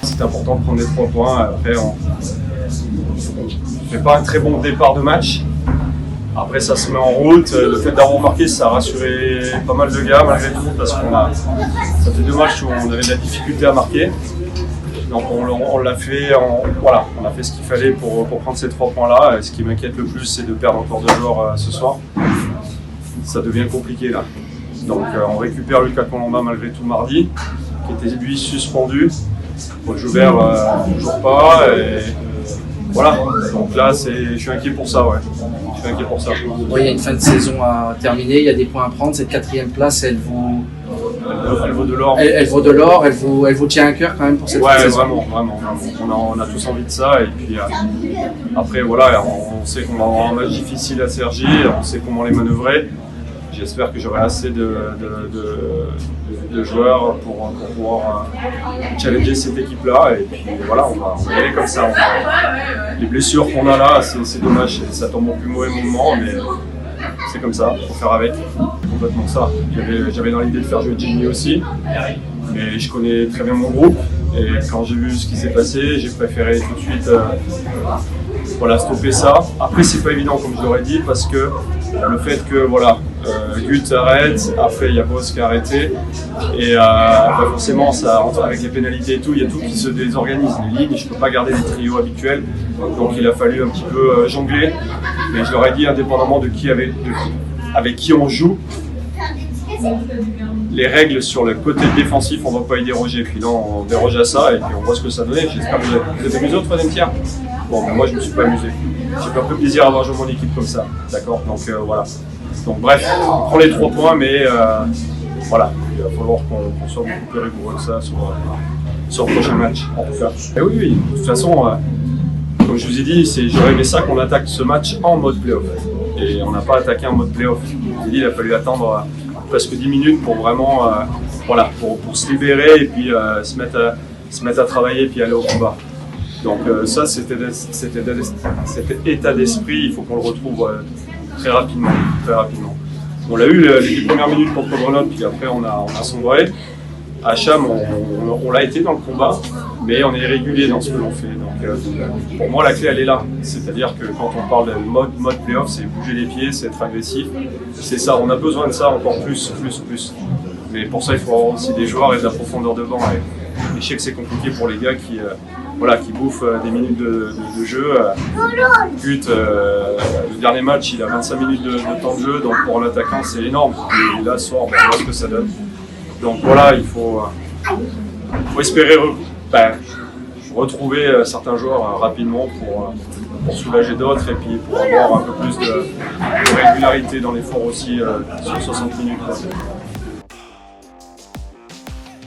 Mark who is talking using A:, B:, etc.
A: C'est important de prendre les 3 points. Après, on ne fait pas un très bon départ de match. Après, ça se met en route. Le fait d'avoir marqué, ça a rassuré pas mal de gars malgré tout, parce ça fait 2 matchs où on avait de la difficulté à marquer. Donc on l'a fait, on a fait ce qu'il fallait pour prendre ces 3 points-là. Et ce qui m'inquiète le plus, c'est de perdre encore 2 joueurs ce soir. Ça devient compliqué là. Donc on récupère Lucas Colomba malgré tout mardi, qui était lui suspendu. Paul Joubert toujours pas. Et voilà. Donc là, je suis inquiet pour ça, ouais. Je suis inquiet pour ça.
B: Bon, il y a une fin de saison à terminer, il y a des points à prendre. Cette 4e place, elle vaut de l'or. Elle vaut de l'or, elle vous tient à cœur quand même pour cette fin de saison.
A: Ouais, vraiment. On a tous envie de ça. Et puis après, voilà, on sait qu'on va avoir un match difficile à Cergy, on sait comment les manœuvrer. J'espère que j'aurai assez de joueurs pour pouvoir challenger cette équipe-là. Et puis voilà, on va y aller comme ça. Les blessures qu'on a là, c'est dommage. Ça tombe au plus mauvais moment, mais c'est comme ça, il faut faire avec. Complètement ça. J'avais dans l'idée de faire jouer Jimmy aussi, mais je connais très bien mon groupe. Et quand j'ai vu ce qui s'est passé, j'ai préféré tout de suite stopper ça. Après, c'est pas évident, comme je l'aurais dit, parce que le fait que Gut arrête, après il y a Boss qui a arrêté, et forcément, avec les pénalités et tout, il y a tout qui se désorganise. Les lignes, je peux pas garder les trios habituels, donc il a fallu un petit peu jongler. Mais je leur ai dit, indépendamment de avec qui on joue, les règles sur le côté défensif, on ne va pas y déroger. Puis là, on déroge à ça et puis on voit ce que ça donnait. J'espère que vous êtes amusé au 3e tiers. Bon, ben moi, je ne me suis pas amusé. J'ai pas pris plaisir à avoir joué mon équipe comme ça. D'accord. Donc voilà. Donc bref, on prend les 3 points, mais voilà, il va falloir qu'on soit beaucoup plus rigoureux que ça sur le prochain match, en tout cas. Et oui, de toute façon, comme je vous ai dit, j'aurais aimé ça qu'on attaque ce match en mode play-off. Et on n'a pas attaqué en mode play-off. Je vous ai dit, il a fallu attendre presque 10 minutes pour vraiment pour se libérer et puis se mettre à travailler et puis aller au combat. Donc ça, cet état d'esprit, il faut qu'on le retrouve très rapidement. On l'a eu les 10 premières minutes contre Grenoble, puis après on a sombré. À Cham, on l'a été dans le combat, mais on est irrégulier dans ce que l'on fait. Donc pour moi, la clé, elle est là. C'est-à-dire que quand on parle de mode play-off, c'est bouger les pieds, c'est être agressif. C'est ça, on a besoin de ça encore plus. Mais pour ça, il faut avoir aussi des joueurs et de la profondeur devant. Et je sais que c'est compliqué pour les gars qui bouffent des minutes de jeu. Gut, le dernier match, il a 25 minutes de temps de jeu, donc pour l'attaquant, c'est énorme. Et là, ce soir, on voit ce que ça donne. Donc voilà, il faut espérer retrouver certains joueurs rapidement pour soulager d'autres et puis pour avoir un peu plus de régularité dans l'effort aussi sur 60 minutes.